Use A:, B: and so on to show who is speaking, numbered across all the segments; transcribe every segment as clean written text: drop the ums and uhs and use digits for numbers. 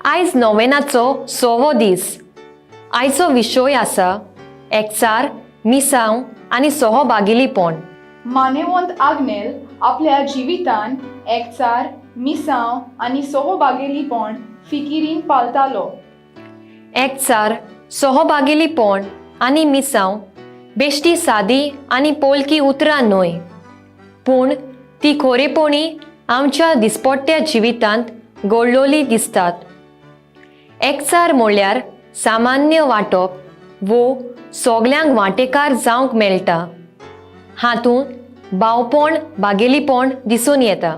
A: आयज नोवेनाचो 6वो दीस. आयचो विशय आसा एकचार, मिसांव आनी सहभागिलीपण.
B: मानेवंत आग्नेल आपल्या जिवितान एकचार, मिसांव आनी सहभागिलीपण फिकिरीन पालतालो.
A: एकचार, सहभागिलीपण आनी मिसांव बेश्टी सादी आनी पोलकी उतरां न्हय, पूण ती खरेपणी आमच्या दिसपट्ट्या जिवितांत घडलोली दिसतात. एकचार म्हणल्यार सामान्य वांटप वो सगल्यांक वांटेकार जावंक मेळटा. हातूंत भावपण भागेलीपण दिसून येता.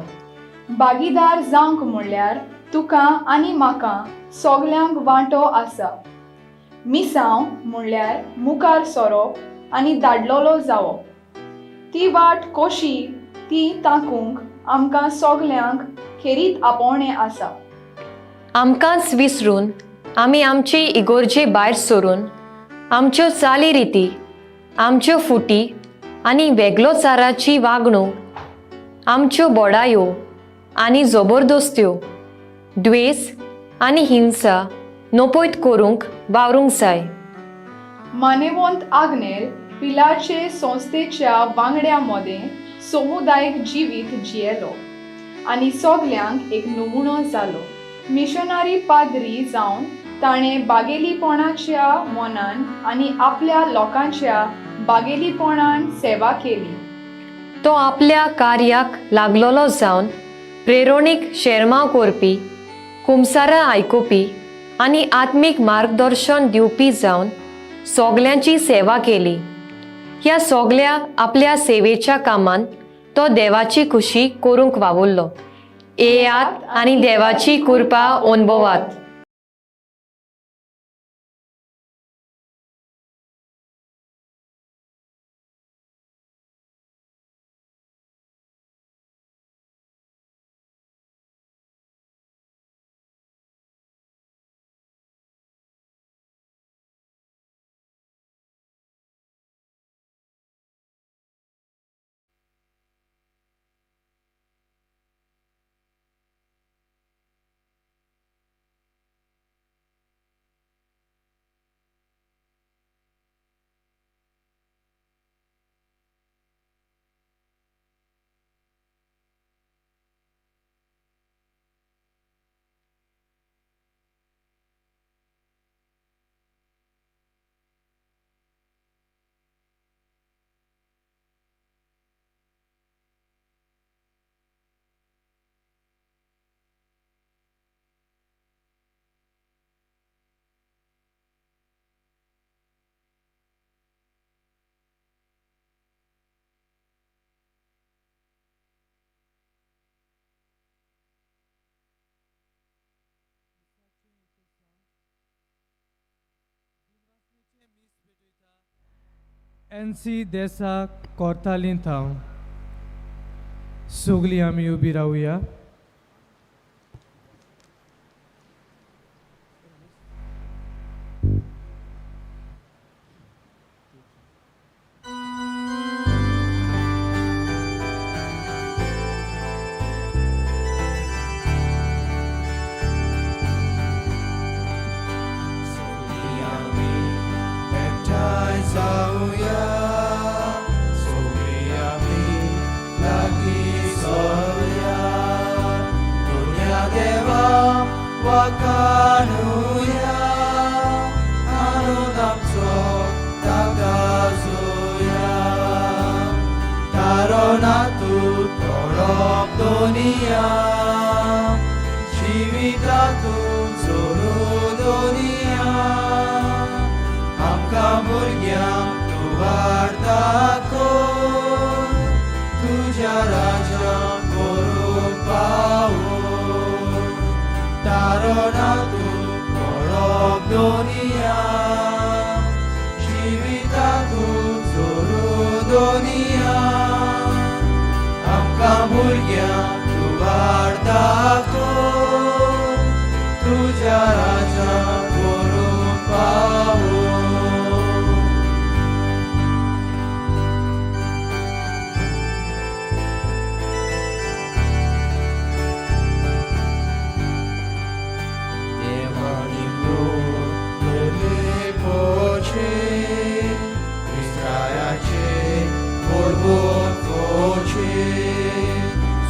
B: भागीदार जावंक म्हणल्यार तुका आनी म्हाका सगल्यांक वांटो आसा. मिसांव म्हणल्यार मुखार सरप आनी धाडलोलो जावप. ती वाट कशी ती ताकूंक आमकां सगल्यांक खेरीत आपोवणें आसा.
A: आमकांच विसरून आमी आमचे इगोर्जे भायर सरून आमच्यो चाली आमच्यो फुटी आनी वेगळोचाराची वागणूक, आमच्यो बोडायो आनी जबरदस्त्यो, द्वेस आनी हिंसा नपयत करूंक वावरूंक जाय.
B: मानेवंत आग्नेल पिलाचे संस्थेच्या वांगड्यां मदें समुदायिक जिवीत जियेलो आनी सगल्यांक एक नमुनो जालो. मिशनरी पाद्री जावन ताणें बागेलीपणाच्या मनान आनी आपल्या लोकांच्या बागेलीपणान सेवा केली.
A: तो आपल्या कार्याक लागलोलो जावन प्रेरणीक शेरमाव करपी, कुमसारां आयकुपी आनी आत्मीक मार्गदर्शन दिवपी जावन सगल्यांची सेवा केली. ह्या सगल्या आपल्या सेवेच्या कामान तो देवाची खुशी करूंक वावुरलो. येयात आनी देवाची कृपा अनुभवात.
C: एनसी देसाक कोर्तालीन थांव सगळीं आमी उबी रावया.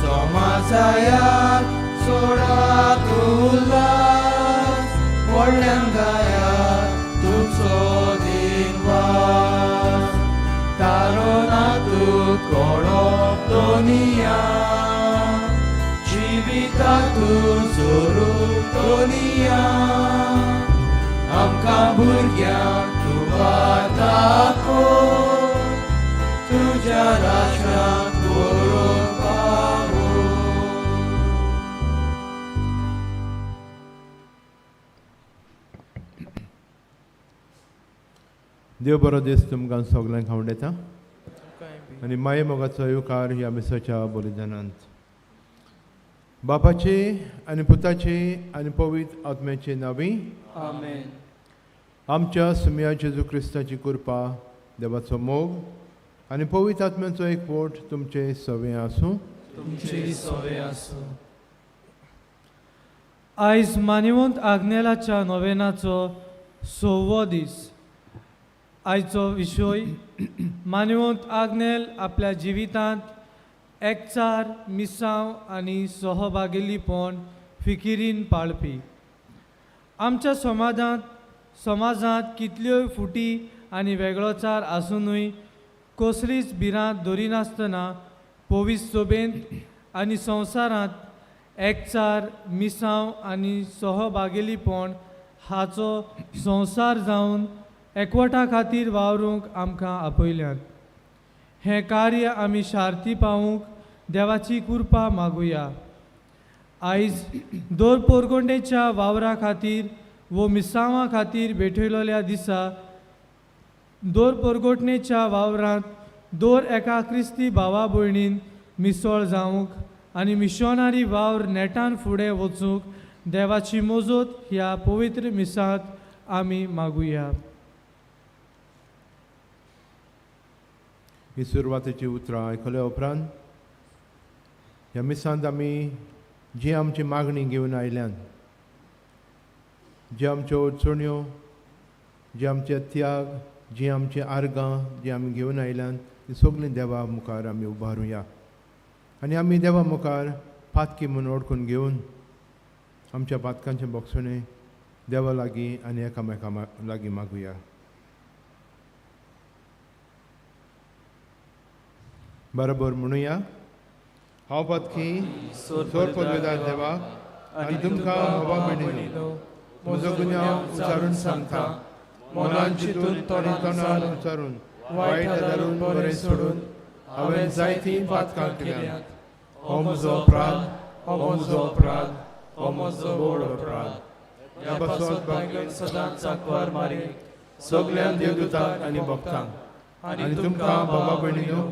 D: समाजायाक सोडात उल्हास व्हडल्यान गायात तुमचो दिनवास तारुणातूत कोडो दोनिया जिवितातूत जोरूं दोनिया आमकां भुरग्यांक तूं वार्ता कोर तुज्या राष्ट्रांत बरोवन पावो.
E: देव बरो दीस तुमकां सगल्यांक आवडटा आनी माये मोगाचो येवकार ह्या मिसाच्या बलिदानांत बापाचे आनी पुताचे आनी पवित्र आत्म्याचे नांवी
D: आमेन.
E: आमच्या सुम्या जेजू क्रिस्ताची कृपा देवाचो मोग आनी पवित्र आत्म्याचो एकवट तुमचे सवे आसूं.
D: तुमची सवे आसूं.
C: आयज मानिवंत आग्नेलाच्या नोवेनाचो 6वो दीस. आयचो विशय मानिवंत आग्नेल आपल्या जिवितांत एकचार मिसांव आनी सहभागिलीपण फिकिरीन पाळपी. आमच्या समाजांत कितल्योय फुटी आनी वेगळोचार आसुनूय कसलीच भिरांत धरिनासतना पवित्र सोबेंत आनी संवसारांत एकचार मिसांव आनी सहभागिलीपण हाचो संवसार जावन एकवटा खातीर वावरूंक आमकां आपयल्यात. हें कार्य आमी शार्ती पावूंक देवाची कृपा मागुया. आयज दोर पोरगोंडेच्या वावरा खातीर वो मिसांवा खातीर भेटयलोल्या दिसा दोर पोरगोटणेच्या वावरांत दोर एका क्रिस्ती भावा भयणीन मिसळ जावंक आनी मिशोनारी वावर नेटान फुडें वचूंक देवाची मोजत ह्या पवित्र मिसांत आमी मागुया.
E: ही सुरवातेची उतरां आयकल्या उपरांत ह्या मिसांत आमी जी आमची मागणी घेवन आयल्यान जी आमच्यो अडचण्यो जी आमचे त्याग जी आमची आर्गां जी आमी घेवन आयल्यान ती सगळीं देवा मुखार आमी उबारुया आनी आमी देवा मुखार पातकी म्हूण ओळखून घेवन आमच्या पातकांचे बोगसणे देवा लागीं आनी एकामेका लागीं मागुया. बरोबर म्हणुया. हांव पातकी सोर पदवेदार देवाक आनी तुमकां बाबा भयणीनो म्हजो गुन्यांव उचारून सांगता. मनान चिंतून तोंडान उचारून वायट धरून बरें सोडून हांवें जायतीं पातकां केल्यात. हो म्हजो अपराध, हो म्हजो अपराध, हो म्हजो व्हड अपराध. ह्या पासत बायलेक सदांच सांकवार मारी सगळ्या देवदूतांक आनी भक्तांक आनी तुमकां बाबा भयणीनो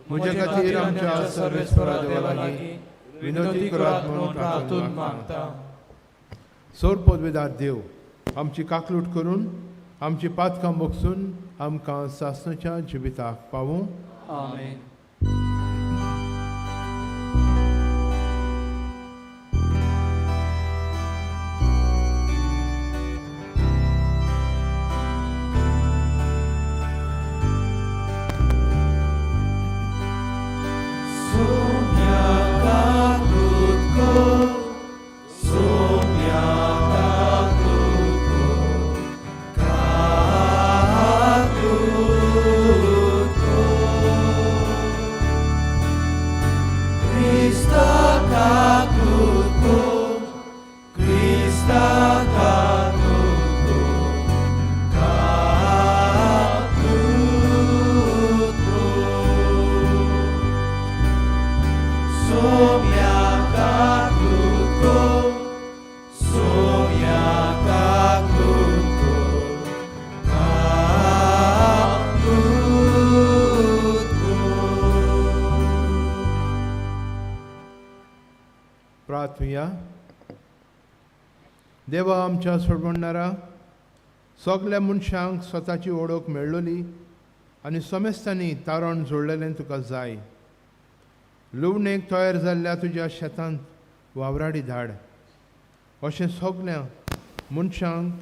E: म्हजे खातीर आमच्या सर्वेस्परा देवा लागीं विनंती करात म्हणून प्रार्थून मागता. सोर पदवेदार देव आमची काकलूट करून आमची पातकां बोगसून आमकां सासणेच्या जिविताक पावूं.
D: आमेन.
E: प्रार्थूया. देवा आमच्या सोडवणारा सगळ्या मनशांक स्वताची ओळख मेळ्ळली आनी समेस्तांनी तारण जोडलेलें तुका जाय. लुवणेक तयार जाल्ल्या तुज्या शेतांत वावराडी धाड. अशें सगळ्या मनशांक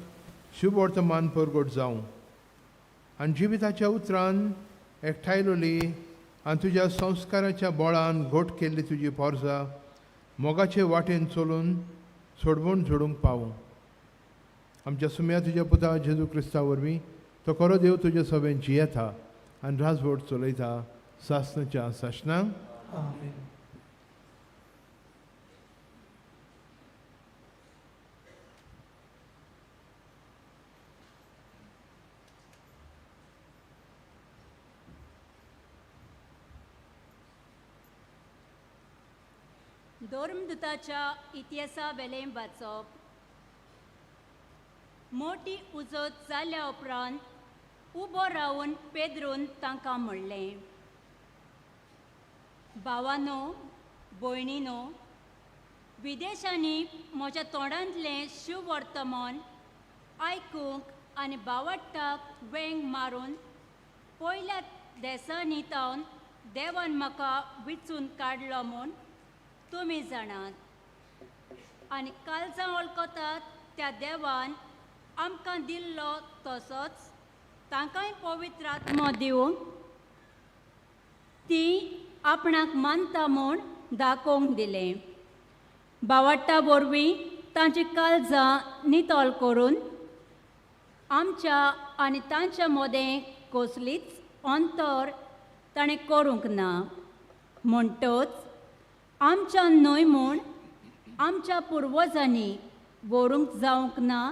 E: शुभ वर्तमान परगट जावं आनी जिविताच्या उतरान एकठांयलोली आनी तुज्या संस्काराच्या बळान घोट केल्ली तुजी पोरसां मोगाचे वाटेन चलून सोडवून जोडूंक पावूं. आमच्या सुम्या तुज्या पुता जेजू क्रिस्ता वरवीं तो खरो देव तुजे सभेन जियेता आनी राजवट चलयता सासणाच्या सासणांक.
D: आमेन.
F: धर्मदुताच्या इतिहासा वेलें वाचप. मोठी उजत जाल्या उपरांत उबो रावन पेद्रून तांकां म्हणलें, भावांनो, भयणींनो, विदेशांनी म्हज्या तोंडांतलें शिव वर्तमान आयकूंक आनी भावार्थाक वेंग मारून पयल्या देसांनी तावन देवान म्हाका विचून काडलो म्हूण तुमी जाणात. आनी काळजां वळखतात त्या देवान आमकां दिल्लो तसोच तांकांय पवित्र आत्मो दिवंक ती आपणाक मानता म्हूण दाखोवंक दिलें. भावार्था वरवीं तांची काळजां नितोल करून आमच्या आनी तांच्या मदें कसलीच अंतर ताणें करूंक ना. म्हणटच आमच्या न्हय म्हूण आमच्या पुर्वजांनी व्हरूंक जावंक ना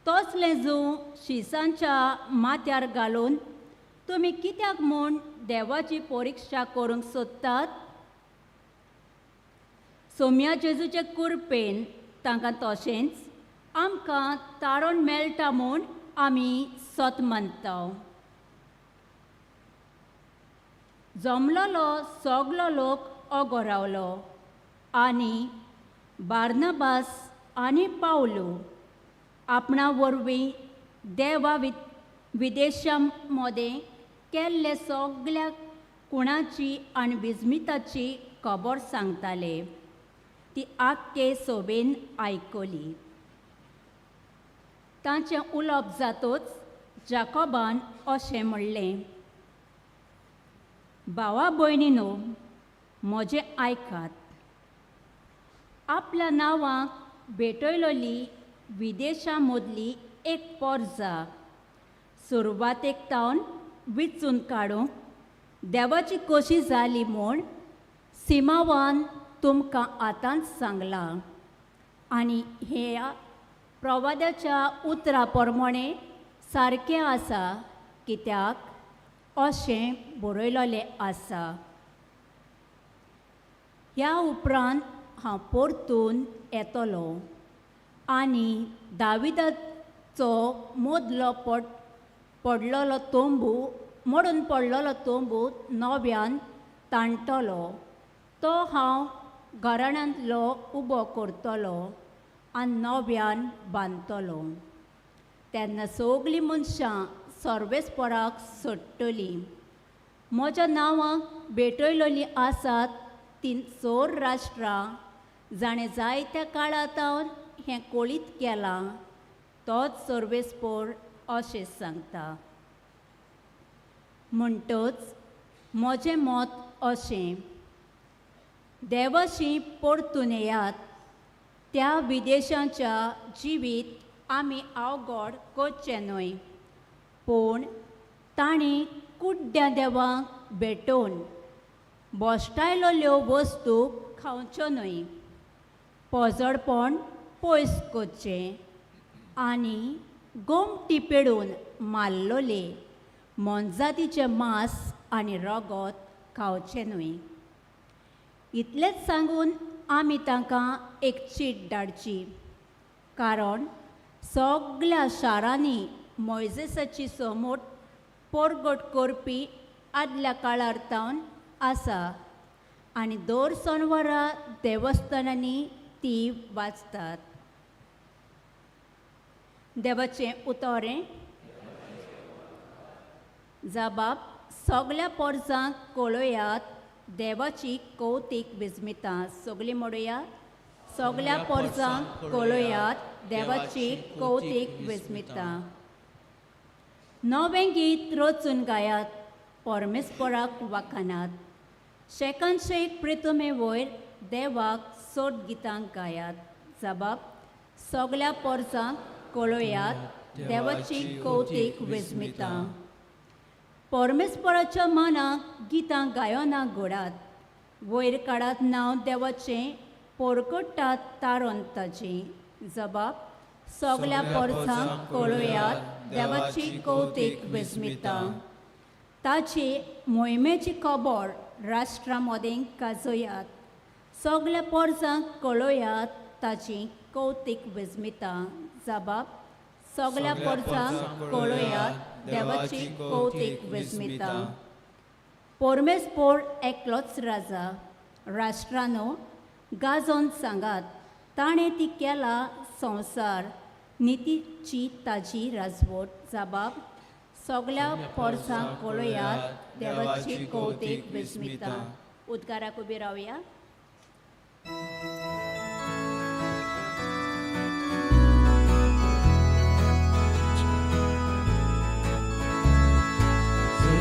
F: तसलें जूं शिसांच्या माथ्यार घालून तुमी कित्याक म्हूण देवाची परिक्षा करूंक सोदतात. सोम्या जेजूचे कृपेन तांकां तशेंच आमकां तारण मेळटा म्हूण आमी सत मानता. जमलोलो सगलो लोक ओगो रावलो आनी बार्नबास आनी पावलो आपणा वरवीं देवा विदेशां मदें केल्ले सगल्या कुणाची आनी विस्मिताची खबर सांगताले. ती आख्खे सोबेन आयकली. तांचें उलोवप जातूच जाकोबान अशें म्हणलें, भावा भयणीनो, म्हजें आयकात. आपल्या नांवाक भेटयलोली विदेशां मदली एक पोरजा सुरवातेक तावन विचून काडूंक देवाची कशी जाली म्हूण सिमावान तुमकां आतांच सांगलां. आनी ह्या प्रवाद्याच्या उतरा प्रमाणें सारकें आसा, कित्याक अशें बरयलोलें आसा. ह्या उपरांत हांव परतून येतलो आनी दाविदाचो मोदलो पडलोलो तोंबू मोडून पडलोलो तोंबू नव्यान ताणटलो. तो हांव घराण्यांतलो उबो करतलो आनी नव्यान बांदतलो. तेन्ना सगलीं मनशां सर्वेस्पराक सोडटलीं. म्हज्या नांवाक भेटयलोलीं आसात तीं चोर राष्ट्रां जाणें जायत्या काळांतावन हें कळीत केलां तोच सर्वेस्पर अशें सांगता. म्हणटच म्हजें मत अशें, देवाशी परतून येयात. त्या विदेशांच्या जिवीत आमी अवघड करचें न्हय, पूण तांणी कुड्ड्या देवाक भेटोवन बोश्टायलोल्यो वस्तू खावच्यो न्हय, पोजडपण पयस करचें आनी गोमटी पेडून मारलोले मोनजातीचें मांस आनी रगत खावचें न्हय. इतलेंच सांगून आमी तांकां एक चीट धाडची, कारण सगल्या शारांनी मोइजेसाची समोट परगट करपी आदल्या काळार तावन आसा आनी दर सोनवारा देवस्थानांनी ती वाचतात. देवाचें उतोरें. जबाब. सगल्या पोरजांक कळयात देवाची कौतीक विस्मितां. सगलीं म्हणुया, सगल्या पोरजांक कळयात देवाची कौतीक विस्मितां. नवें गीत रचून गायात. परमेस्पराक वाखानात शेकंदशेक प्रितुमे वयर देवाक सोड गितांक गायात. जबाब सगल्या पोरसांक कळयात देवाची कौतीक विस्मिता. परमेस्पराच्या मानाक गितां गायना घोडात. वयर काडात नांव देवाचें पोरकटात तारोन ताची. जबाब सगल्या पोरसांक कळयात देवाची कौतीक विस्मिता. ताची मोहिमेची खबर राष्ट्रा मदें गाजोयात. सगल्या पोरसांक कळयात ताची कौतीक विस्मिता. जबाब सगल्या पोरसांक कळयात देवाची कौतीक विस्मिता. परमेस्पोर एकलोच राजा. राष्ट्रानो गाजोन सांगात ताणें ती केला संवसार नितीची ताजी राजवट. जबाब सगल्या पोरसांक कळयात देवाची कौतीक विस्मिता. उद्गाराक उबी रावया.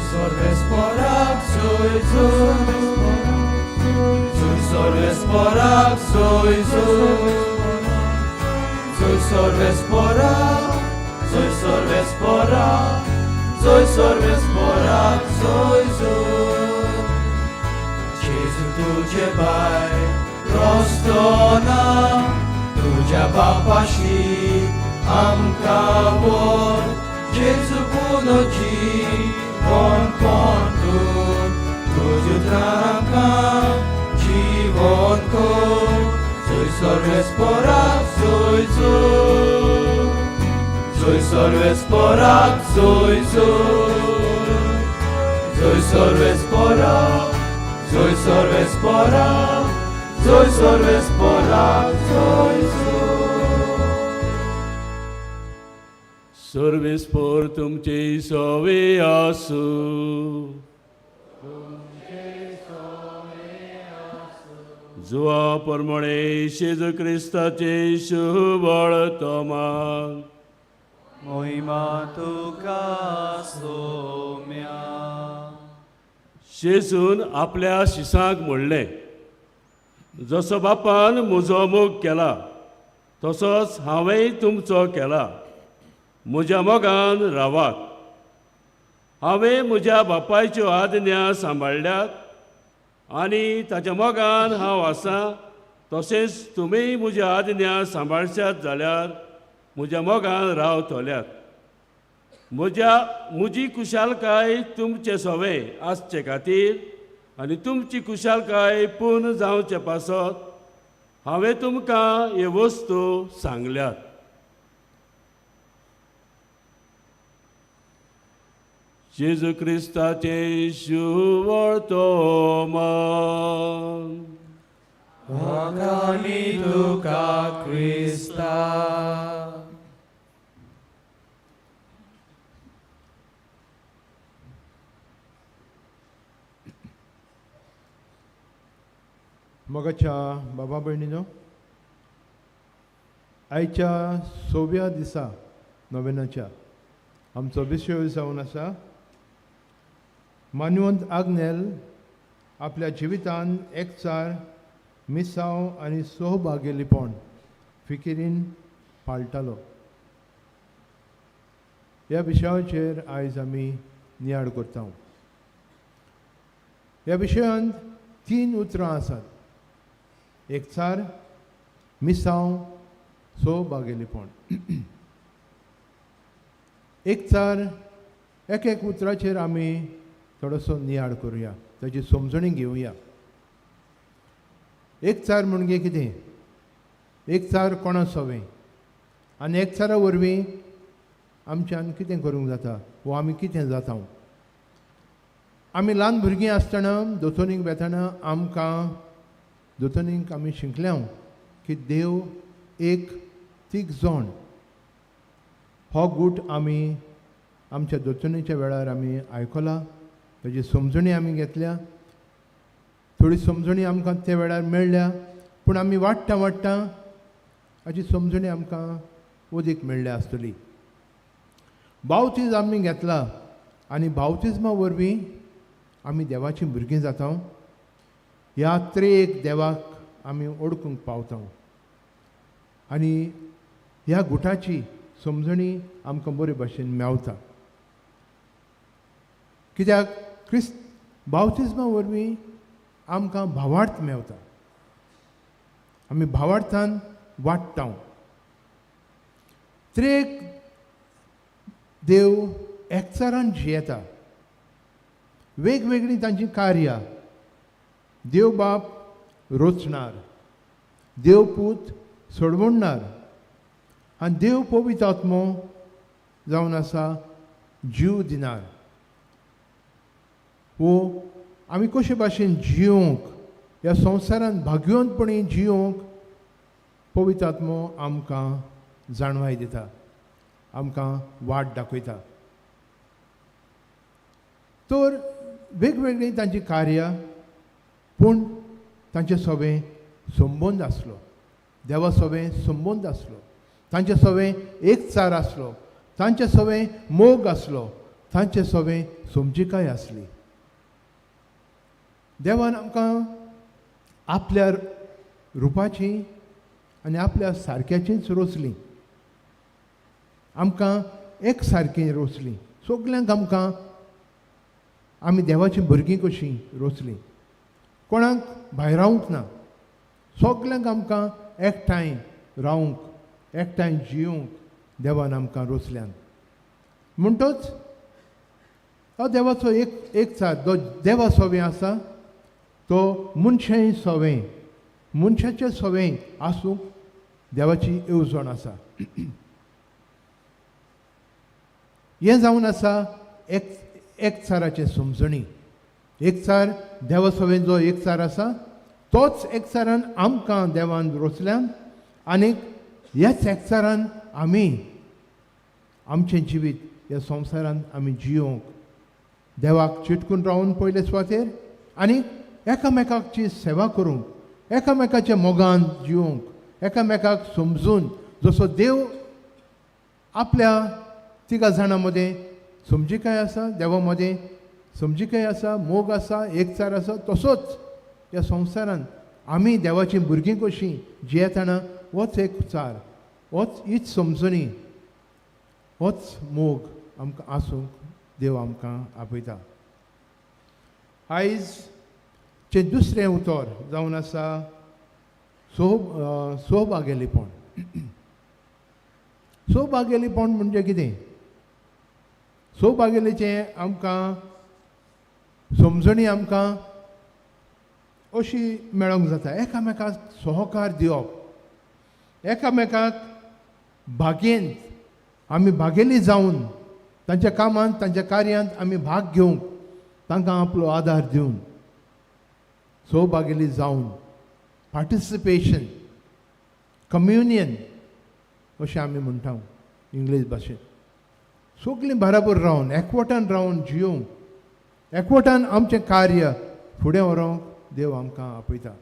D: Sorvesporak soy sorvesporak soy sorvesporak Jezu tudzie baj prostona tudzia bapashi amka wor Jezu punoci Kon tu traka Jivon ko Soy sorvesporak soy sorvesporak soy sorvesporak Sorvespor तुमचे सोवे आसू जुआ परमणे शेजू क्रिस्ताचे शुभळ तोमाक
G: मोहिमा तुका सोम्या.
D: शेजून आपल्या शिसांक म्हणलें जसो बापान म्हजो मोग केला तसोच हांवें तुमचो केला. म्हज्या मोगान रावात. हांवें म्हज्या बापायच्यो आज्ञा सांबाळल्यात आनी ताच्या मोगान हांव आसां. तशेंच तुमी म्हज्या आज्ञा सांबाळशात जाल्यार म्हज्या मोगान रावतल्यात. म्हजी कुशालकाय तुमचे सोवे आसचे खातीर आनी तुमची कुशालकाय पूर्ण जावचे पासत हांवें तुमकां हे वस्तू सांगल्यात. जेजू क्रिस्ताचे शुभळ तोमान
G: कोंकणी तुका क्रिस्ता.
E: मोगाच्या बाबा भयणीनो, आयच्या 6व्या दिसा नोवेनाच्या आमचो विशय जावन आसा मानवंत आग्नेल आपल्या जिवितान एकचार मिसाव आनी सोहभागेलीपण फिकिरीन पाळटालो. ह्या विशयाचेर आयज आमी नियाळ करता. ह्या विशयांत 3 उतरां आसात. एकचार, मिसाव, सोहभागेलीपण. एकचार एक उतराचेर आमी थोडोसो नियाळ करुया, ताची समजणी घेवया. एकचार म्हणजे कितें? एकचार कोणा सोवें आनी एकचारा वरवीं आमच्यान कितें करूंक जाता वो आमी कितें जाता. आमी ल्हान भुरगीं आसतना दोतोनीक वेतना दोतोनीक आमी शिकल्या की देव एक तीग जोण हो गूट आमी आमच्या दोतोनीच्या वेळार आमी आयकला. ताची समजणी आमी घेतल्या. थोडी समजणी आमकां त्या वेळार मेळ्ळ्या, पूण आमी वाडटा हाची समजणी आमकां अदीक मेळ्ळ्या आसतली. बावतीज आमी घेतला आनी बावतिजमा वरवीं आमी देवाची भुरगीं जाता ह्या त्रेक देवाक आमी ओळखूंक पावता आनी ह्या गुटाची समजणी आमकां बरे भाशेन मेवता कित्याक क्रिस्त बावतिजमा वरवीं आमकां भावार्थ मेवता आमी भावार्थान वाडटा त्रेक देव एकचारान जियेता वेगवेगळीं तांची कार्यां देव बाप रोचणार देव पूत सोडवणार आनी देव पवित्र आत्मो जावन आसा जीव दिनार वो आमी कशे भाशेन जियोंक ह्या संवसारान भाग्यवंतपणी जियोंक पवित्र आत्मो आमकां जाणवाय दिता आमकां वाट दाखयता तर वेगवेगळीं तांची कार्यां पूण तांचे सगळें संबंद आसलो देवा सगळें संबंद आसलो तांचे सगळें एकचार आसलो तांचे सगळें मोग आसलो तांचे सगळें समजिकाय आसली देवान आमकां आपल्या रुपाची आनी आपल्या सारक्याचीच रोचली आमकां एक सारकी रोचली सगल्यांक आमकां आमी देवाची भुरगीं कशीं रोचली कोणाक भायर रावंक ना सगल्यांक आमकां एकठांय रावंक एकठांय जियोंक देवान आमकां रोचल्यान म्हणटच हो देवाचो एकचार जो देवा सवें आसा तो मनशाय सवें मनशाचें सवें आसूंक देवाची येवजण आसा हें जावन आसा एकचाराचे समजणी एकचार देवा सवें जो एकचार आसा तोच एकचारान आमकां देवान रोचल्यान आनीक ह्याच एकचारान आमी आमचें जिवीत ह्या संवसारान आमी जियोंक देवाक चिटकून रावन पयले सुवातेर आनीक एकामेकाची सेवा करूंक एकामेकाच्या मोगान जियोंक एकामेकाक समजून जसो देव आपल्या तिगा जाणां मदें समजिकाय आसा देवा मदें समजिकाय आसा मोग आसा एकचार आसा तसोच ह्या संवसारान आमी देवाची भुरगीं कशीं जियेतना होच एकचार होच हीच समजणी होच मोग आमकां आसूंक देव आमकां आपयता आयजचें दुसरें उतर जावन आसा सोभागेलीपण सोभागेलीपण म्हणजे कितें सोभागेलीचें आमकां समजणी आमकां अशी मेळोंक जाता एकामेकाक सहकार दिवप एकामेकाक भागयेंत आमी भागेली जावन तांच्या कामांत तांच्या कार्यांत आमी भाग घेवंक तांकां आपलो आदार दिवन सोभागेली जावन पार्टिसिपेशन कम्युनियन अशें आमी म्हणटा इंग्लीश भाशेन सगळीं बराबर रावन एकवटान रावन जियोंक एकवटान आमचें कार्य फुडें व्हरोंक देव आमकां आपयता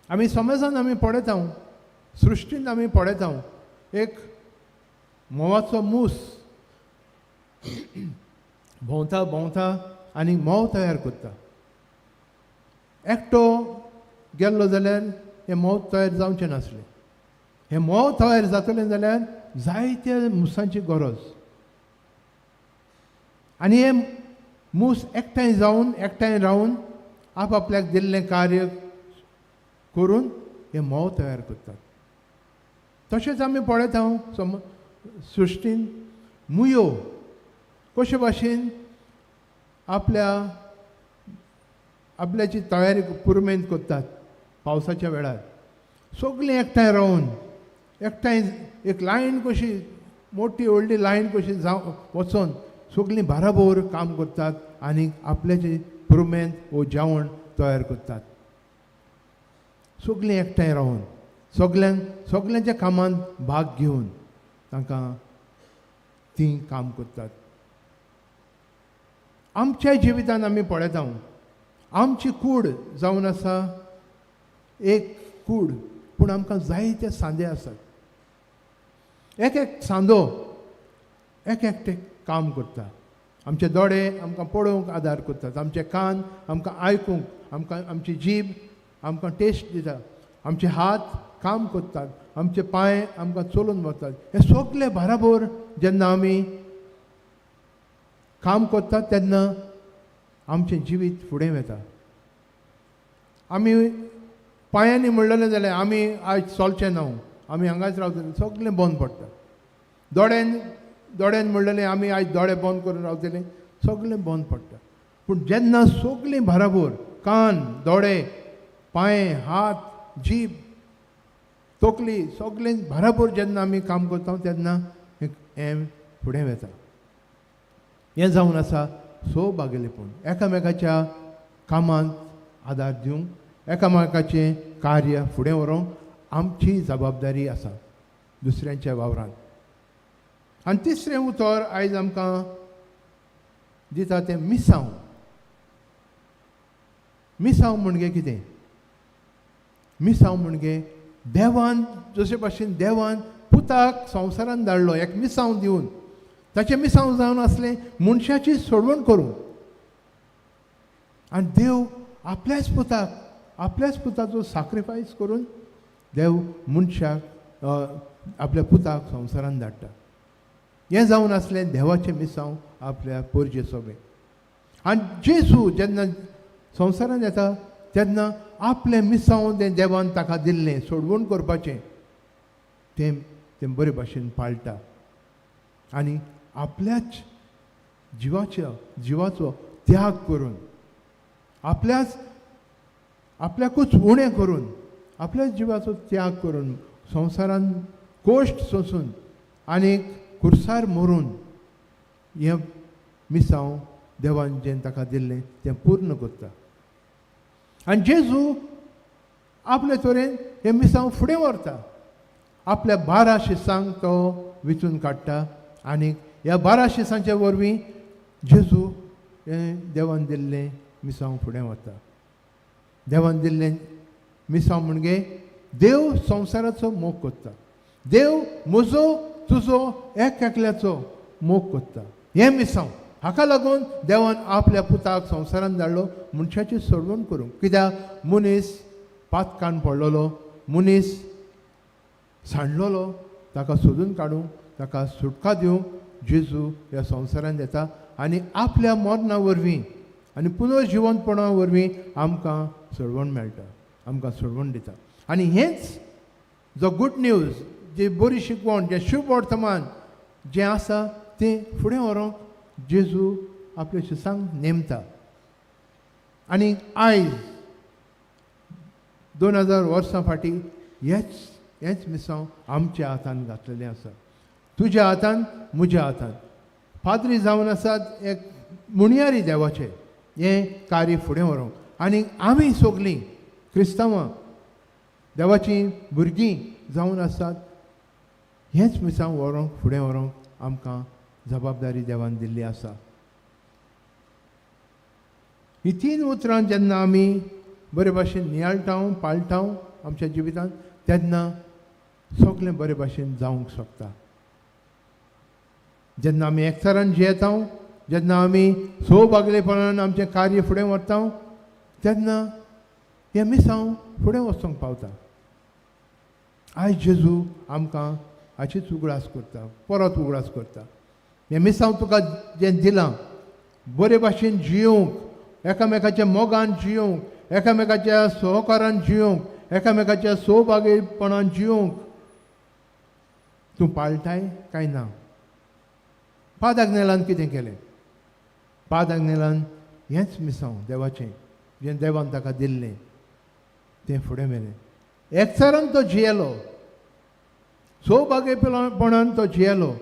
E: आमी समाजान आमी पळयता सृश्टीन आमी पळयता एक मोवाचो मूस भोंवता भोंवता आनी मोव तयार करता एकटो गेल्लो जाल्यार हें मोव तयार जावचें नासलें हें मोव तयार जातलें जाल्यार जायत्या मुसांची गरज आनी हें मूस एकठांय जावन एकठांय रावन आपल्याक दिल्लें कार्य करून हें मोव तयार करतात तशेंच आमी पळयता सृश्टीन मुयो कशे भाशेन आपल्याची तयारी पुरमेंत करतात पावसाच्या वेळार सगळीं एकठांय रावन एकठांय एक लायन कशी मोठी व्हडली लायन कशी जावं वचोन सगळीं बराबर काम करतात आनी आपल्याची पुरमेंत वो जेवण तयार करतात सगळीं एकठांय रावन सगळ्यांच्या कामांत भाग घेवन तांकां तीं काम करतात आमच्या जिवितान आमी पळयता आमची कूड जावन आसा एक कूड पूण आमकां जायते सांदे आसात एक सांदो एकटें काम करता आमचे दोळे आमकां पळोवंक आदार करतात, आमचे कान आमकां आयकूंक, आमची जीब आमकां टेस्ट दिता, आमचे हात काम करतात, आमचे पांय आमकां चलून वतात. हे सगळे बराबर जेन्ना आमी काम करतात तेन्ना आमचें जिवीत फुडें वता. आमी पांयांनी म्हणलेलें जाल्यार आमी आयज चलचे ना, आमी हांगाच रावतले, सगळें बंद पडटा. दोळ्यान म्हणलेलें आमी आयज दोळे बंद करून रावतले, सगळें बंद पडटा. पूण जेन्ना सगळीं बराबर कान, दोळे, पांय, हात, जीब, तकली सगळें बराबर जेन्ना आमी काम करता तेन्ना हें फुडें वता. हें जावन आसा सौभाग्यलेपण. एकामेकाच्या कामांत आदार दिवंक, एकामेकाचें कार्य फुडें व्हरूंक आमची जबाबदारी आसा दुसऱ्यांच्या वावरांत. आनी तिसरें उतर आयज आमकां दिता तें मिसांव. मिसांव म्हणजे कितें? मिसांव म्हणजे देवान जशे भाशेन देवान पुताक संवसारांत धाडलो एक मिसांव दिवन, ताचें मिसांव जावन आसलें मनशाची सोडवण करूंक. आनी देव आपल्याच पुताचो सॅक्रिफायस करून देव मनशाक आपल्या पुताक संवसारांत धाडटा. हें जावन आसलें देवाचें मिसांव आपल्या पोरजे सोबे. आनी जेजू जेन्ना संवसारांत येता तेन्ना आपलें मिसांव तें देवान ताका दिल्लें सोडवण करपाचें तें बरे भाशेन पाळटा आनी आपल्याच जिवाचो त्याग करून, आपल्याकूच उणें करून, आपल्याच जिवाचो त्याग करून, संवसारांत कोश्ट सोंसून आनी खुर्सार मरून हें मिसांव देवान जें ताका दिल्लें तें पूर्ण करता. आनी जेजू आपले तरेन हें मिसांव फुडें व्हरता. आपल्या 12 शिसांक तो विचून काडटा आनी ह्या 12 शिसांचे वरवीं जेजू हें देवान दिल्लें मिसांव फुडें व्हरता. देवान दिल्लें मिसांव म्हणजे देव संवसाराचो मोग करता. देव म्हजो तुजो एकल्याचो मोग करता. हें मिसांव हाका लागून देवान आपल्या पुताक संवसारांत धाडलो मनशाची सोडवण करूंक. कित्याक मनीस पातकान पडलेलो, मनीस सांडलेलो, ताका सोदून काडूंक, ताका सुटका दिवंक जेजू ह्या संवसारांत येता आनी आपल्या मरणा वरवीं आनी पुनर्जिवंतपणा वरवीं आमकां सोडवण मेळटा, आमकां सोडवण दिता. आनी हेंच जो गूड न्यूज, जी बरी शिकवण, जें शुभ वर्तमान जें आसा तें फुडें व्हरूंक जेजू आपल्या शिसांक नेमता. आनी आयज 2000 वर्सां फाटीं हेंच मिसांव आमच्या हातांत घातलेलें आसा, तुज्या हातांत, म्हज्या हातांत. पाद्री जावन आसात एक मुणयारी देवाचें हें कार्य फुडें व्हरूंक. आनी आमी सगलीं क्रिस्तांवां देवाचीं भुरगीं जावन आसात हेंच मिसांव व्हरूंक, फुडें व्हरूंक आमकां जबाबदारी देवान दिल्ली आसा. ही 3 उतरां जेन्ना आमी बरे भाशेन नियाळटाव पाळटाव आमच्या जिवितांत तेन्ना सगळें बरे भाशेन जावंक शकता. जेन्ना आमी एकचारान जियेता, जेन्ना आमी सौभाग्यपणान आमचें कार्य फुडें व्हरता तेन्ना हें मिसांव फुडें वचूंक पावता. आयज जेजू आमकां हाचीच उगडास करता, परत उगडास करता. हें मिसांव तुका जें दिलां बरे भाशेन जियोंक, एकामेकाच्या मोगान जियोंक, एकामेकाच्या सहकारान जियोंक, एकामेकाच्या सौभाग्यपणान जियोंक तूं पाळटाय काय ना? पाद आग्नेलान कितें केलें? पाद आग्नेलान हेंच मिसांव देवाचें जें देवान ताका दिल्लें तें फुडें व्हेलें. एकचारान तो जियेलो, सौभाग्यपणान तो जियेलो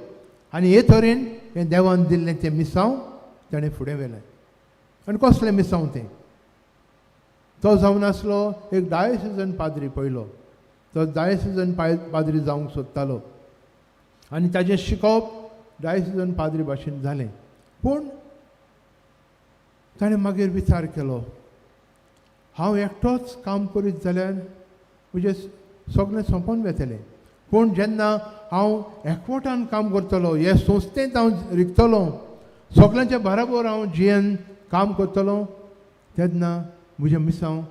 E: आनी हे तरेन हें देवान दिल्लें तें मिसांव ताणें फुडें व्हेलें. आनी कसलें मिसांव तें? तो जावन आसलो एक डायसिजन पाद्री पयलो. तो डायसिजन पाद्री जावंक सोदतालो आनी ताजें शिकोवप डायसिजन पाद्री भाशेन जालें. पूण ताणें मागीर विचार केलो, हांव एकटोच काम करीत जाल्यार म्हजें सगळें सोंपोन वेतलें. पूण जेन्ना हांव एकवटान काम करतलो, हे संस्थेंत हांव रिगतलो सगळ्यांच्या बराबर हांव जियेन काम करतलों तेन्ना म्हजें मिसांव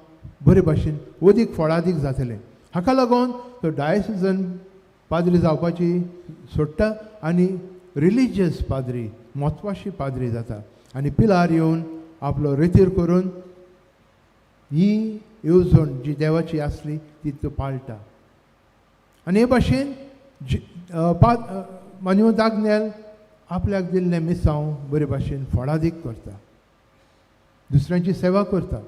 E: बरे भाशेन अदीक फळादीक जातलें. हाका लागून तो डायसिजन पाद्री जावपाची सोडटा आनी रिलिजियस पाद्री म्हत्वाची पाद्री जाता आनी पिलार येवन आपलो रितीर करून ही येवजण जी देवाची आसली ती तो पाळटा. आनी हे भाशेन मानिवंत आग्नेल आपल्याक दिल्लें मिसांव बरे भाशेन फळादीक करता, दुसऱ्यांची सेवा करता,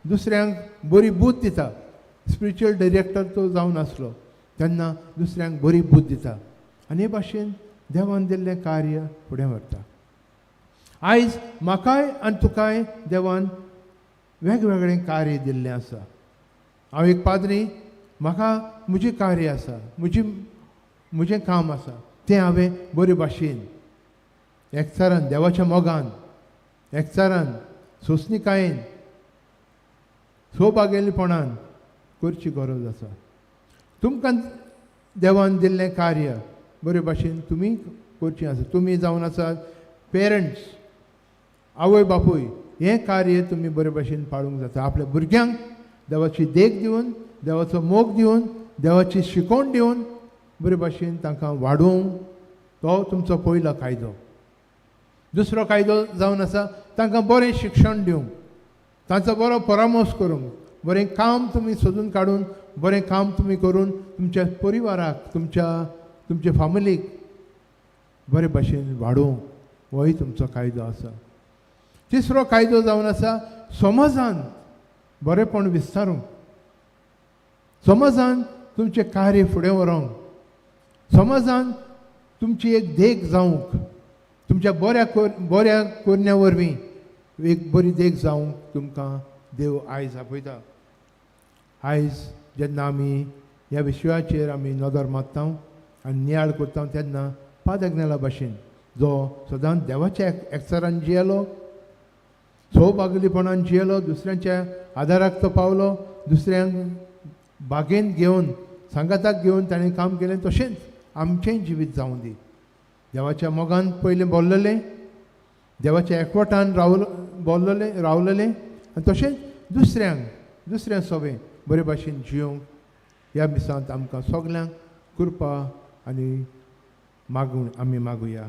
E: दुसऱ्यांक बरी बूद दिता. स्पिरिच्युअल डायरेक्टर तो जावन आसलो तेन्ना दुसऱ्यांक बरी बूद दिता आनी हे भाशेन देवान दिल्लें कार्य फुडें व्हरता. आयज म्हाकाय आनी तुकाय देवान वेगवेगळें कार्य दिल्लें आसा. हांव एक पाद्री, म्हाका म्हजें कार्य आसा, म्हजें काम आसा तें हांवें बरे भाशेन एकचारान देवाच्या मोगान, एकचारान सोंसणीकायेन, सौभागेलीपणान करची गरज आसा. तुमकां देवान दिल्लें कार्य बरे भाशेन तुमी करचें आसा. तुमी जावन आसात पेरंट्स, आवय बापूय, हें कार्य तुमी बरे भाशेन पाळूंक जाता. आपल्या भुरग्यांक देवाची देख दिवन, देवाचो मोग दिवन, देवाची शिकवण दिवन बरे भाशेन तांकां वाडोवंक तो तुमचो पयलो कायदो. दुसरो कायदो जावन आसा तांकां बरें शिक्षण दिवंक, तांचो बरो परामर्श करूंक, बरें काम तुमी सोदून काडून बरें काम तुमी करून तुमच्या परिवाराक, तुमच्या फामिलीक बरे भाशेन वाडोवंक होय तुमचो कायदो आसा. तिसरो कायदो जावन आसा समाजान बरेंपण विस्तारूंक, समाजान तुमचें कार्य फुडें व्हरोंक, समाजान तुमची एक देख जावंक, तुमच्या बऱ्या करण्या वरवीं एक बरी देख जावंक तुमकां देव आयज आपयता. आयज जेन्ना आमी ह्या विशयाचेर आमी नदर मारता आनी नियाळ करता तेन्ना पाद अग्नेला भाशेन जो सदांच देवाच्या एकचारान जियेलो, सौभागलीपणान जियेलो, दुसऱ्यांच्या आदाराक तो पावलो, दुसऱ्यांक बागेंत घेवन, सांगाताक घेवन ताणें काम केलें, तशेंच आमचेंय जिवीत जावं दी. देवाच्या मोगान पयलें बोल्लेलें, देवाच्या एकवटान रावलेलें आनी तशेंच दुसऱ्या सोबे बरे भाशेन जियोंक ह्या मिसांत आमकां सगल्यांक कृपा आनी आमी मागुया.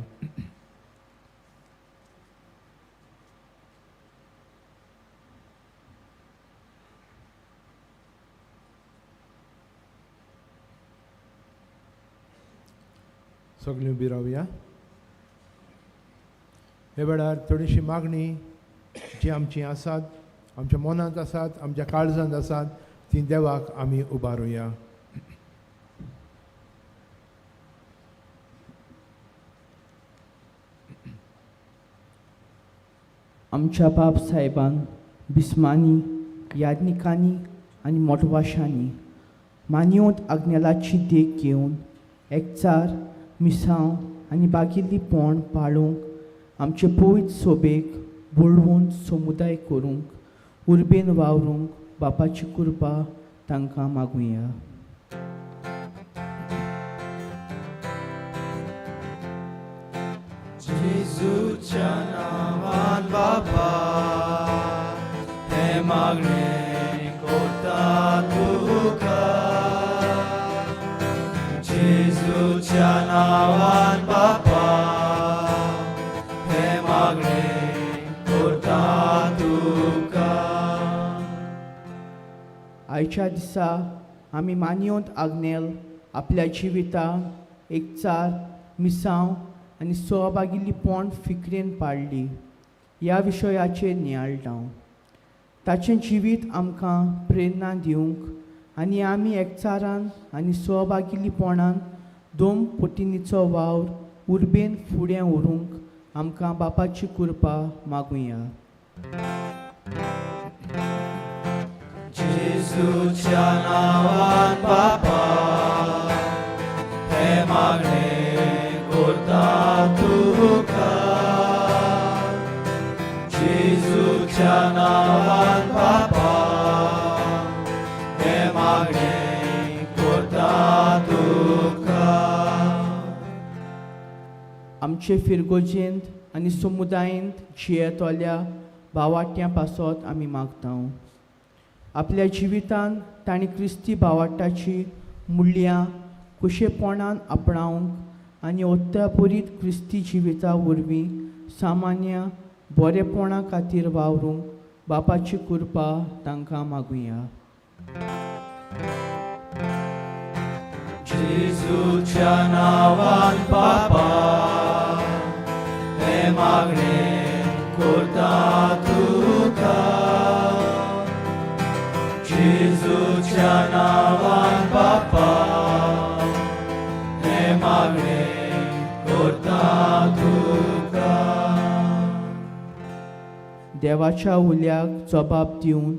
E: सगळीं उबी रावया. हे वेळार थोडीशी मागणी जी आमची आसात, आमच्या मनांत आसात, आमच्या काळजांत आसात, ती देवाक आमी उबारुया.
H: आमच्या बाब साहेबान बिस्मांनी, याज्ञिकांनी आनी मोटवाशांनी मानिवंत आग्नेलाची देख घेवन एकचार, मिसांव आनी बागिल्लीपण पाळूंक आमचे पवित्र सोबेक बुडवून समुदाय करूंक उर्बेन वावरूंक बापाची कृपा तांकां मागुया.
G: जेजूच्या नांवान बाबा हे मागणे कोता तुका. जेजूच्या नांवान बाबा हे मागणे कोता तुका.
H: आयच्या दिसा आमी मानिवंत आग्नेल आपल्या जिविताक एकचार, मिसांव आनी सहभागिलीपण फिकरेन पाळली. ह्या विशयाचेर नियाळटा. ताचें जिवीत आमकां प्रेरणा दिवंक आनी आमी एकचारान आनी सहभागिलीपणान दोन पटिनीचो वावर उर्बेन फुडें व्हरूंक आमकां बापाची कृपा मागुया.
G: जेजूच्या नांवान बाबा हे मागणे कोता तुका. जेजूच्या नांवान बाबा हे मागणे कोता तुका.
H: आमचे फिरगोजेंत आनी समुदायांत जियेतोल्या भावाट्यां पासत आमी मागता. आपल्या जिवितांत तांणी क्रिस्ती भावाटाची मुल्यां कुशेपणान आपणावंक आनी ओत्तापुरीत क्रिस्ती जिविता वरवीं सामान्य बरेपणा खातीर वावरूंक बापाची कृपा तांकां मागुया.
G: जेजूच्या नांवान बापा हे मागणे करता तुका. जेजूच्या नांवान बापा हे मागणे करता तुका.
H: देवाच्या उल्याक जबाब दिवन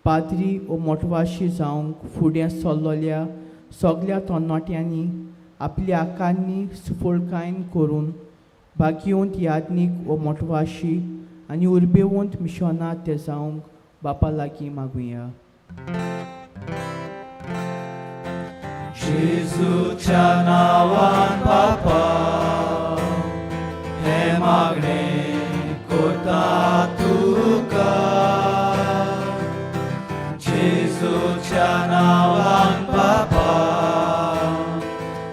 H: पाद्री वो मोटवाशी जावंक फुडें सरलोल्या सगल्या तरणाट्यांनी आपल्या आकांनी सुफळकायेन करून भाग्यवंत यादनीक वो मोटवाशी आनी उर्बेवंत मिशनां ते जावंक बापा लागीं मागुया.
G: जेजूच्या नांवान बापा हे मागणे करता तुका. जेजूच्या नांवान बापा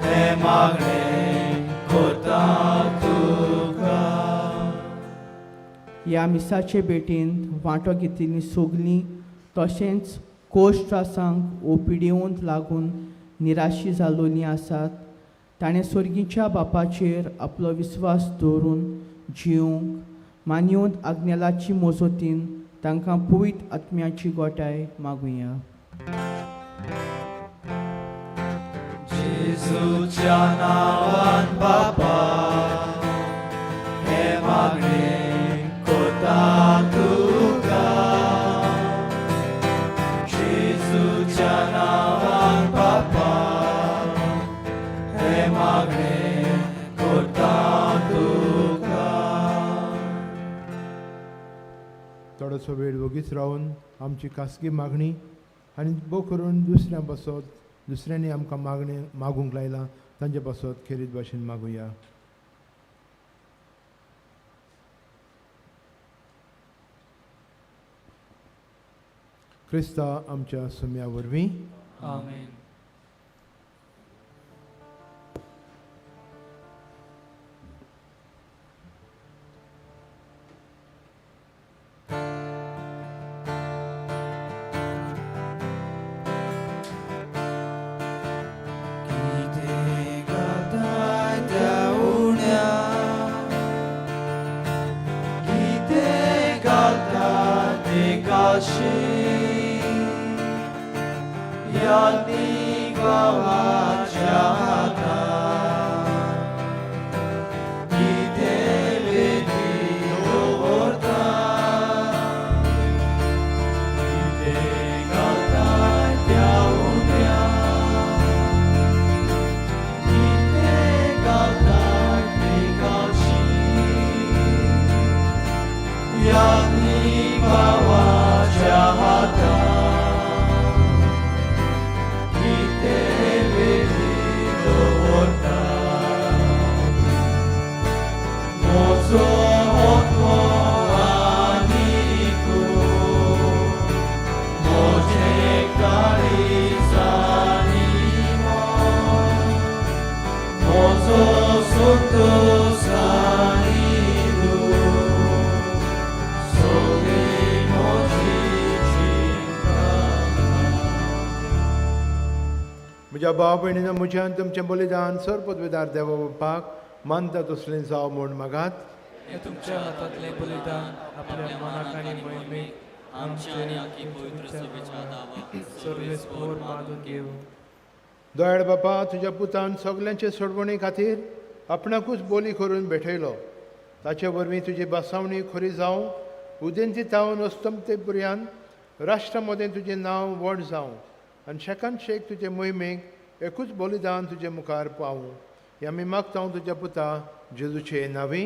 G: हे मागणे करता तुका.
H: ह्या मिसाचे भेटेंत वांटो घेतिल्लीं सगलीं तशेंच कोश्ट्रासांक वो पिडेवंत लागून निराशी जालोलीं आसात ताणें स्वर्गीच्या बापाचेर आपलो विस्वास दवरून जिवंक मानिवंत आग्नेलाची मोजोतीन तांकां पवित्र आत्म्याची गोठाय मागुया.
G: जेजूच्या नांवान बापा हे मागणे करता तुका. जेजूच्या नांवान बापा हे मागणे करता तुका.
E: थोडोसो वेळ वगीच रावन आमची खासगी मागणी आनी भोव करून दुसऱ्यां बसत दुसऱ्यांनी आमकां मागूंक लायलां तांचे बसत खेरीत भाशेन मागुया. क्रिस्ता आमच्या सुम्या वरवीं
G: आमेन. कितें घालताय त्या उण्याक, कितें घालताय ते काशीक. यादनीक भावाच्या हातांत कितें वेदी दवरता. कितें घालताय त्या उण्याक, कितें घालताय ते काशीक. यादनीक भावाच्या हातांत
E: म्हज्या भाव भयणीनो म्हज्यान तुमचें बलिदान सर पदवीदार देवा बापाक मानता तसलें जावं म्हूण मागात.
G: हे तुमच्या हातांतलें बलिदान आपल्या मनाक आनी मोहिमेक आमच्या आनी आखी पवित्र सभेच्या दावा सर्वेस्पोर मानून घेवं.
E: दयाळ बापा, तुज्या पुतान सगल्यांचे सोडवणी खातीर आपणाकूच बोली करून भेटयलो. ताचे वरवीं तुजी बासावणी खरी जावं, उदेंती तावन अस्तमते पर्यान राष्ट्रा मदें तुजें नांव व्हड जावं आनी शेकान शेक तुजे मोहिमेक एकूच बलिदान तुजे मुखार पावूं. हें आमी मागता तुज्या पुता जेजूचे नांवी.